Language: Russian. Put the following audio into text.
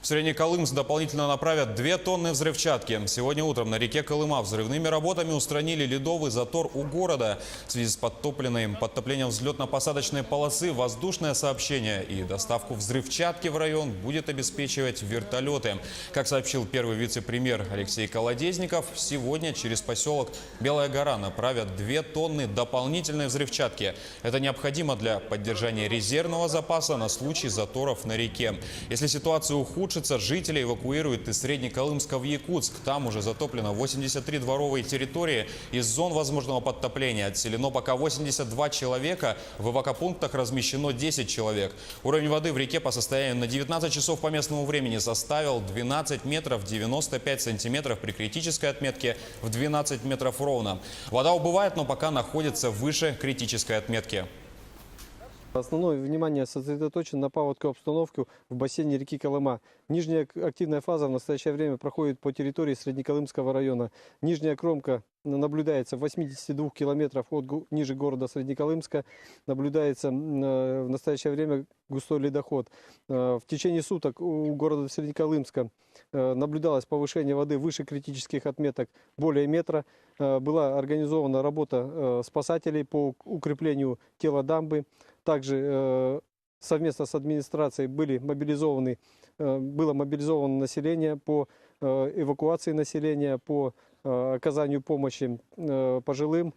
В Средний Колымск дополнительно направят 2 тонны взрывчатки. Сегодня утром на реке Колыма взрывными работами устранили ледовый затор у города. В связи с подтоплением взлетно-посадочной полосы воздушное сообщение и доставку взрывчатки в район будет обеспечивать вертолеты. Как сообщил первый вице-премьер Алексей Колодезников, сегодня через поселок Белая Гора направят 2 тонны дополнительной взрывчатки. Это необходимо для поддержания резервного запаса на случай заторов на реке. Если ситуация ухудшится, жители эвакуируют из Среднеколымска в Якутск. Там уже затоплено 83 дворовые территории. Из зон возможного подтопления отселено пока 82 человека. В эвакопунктах размещено 10 человек. Уровень воды в реке по состоянию на 19 часов по местному времени составил 12 метров 95 сантиметров при критической отметке в 12 метров ровно. Вода убывает, но пока находится выше критической отметки. Основное внимание сосредоточено на паводковой обстановке в бассейне реки Колыма. Нижняя активная фаза в настоящее время проходит по территории Среднеколымского района. Нижняя кромка наблюдается в 82 километрах ниже города Среднеколымска. Наблюдается в настоящее время густой ледоход. В течение суток у города Среднеколымска наблюдалось повышение воды выше критических отметок более метра. Была организована работа спасателей по укреплению тела дамбы. Также совместно с администрацией было мобилизовано население по эвакуации населения, по оказанию помощи пожилым.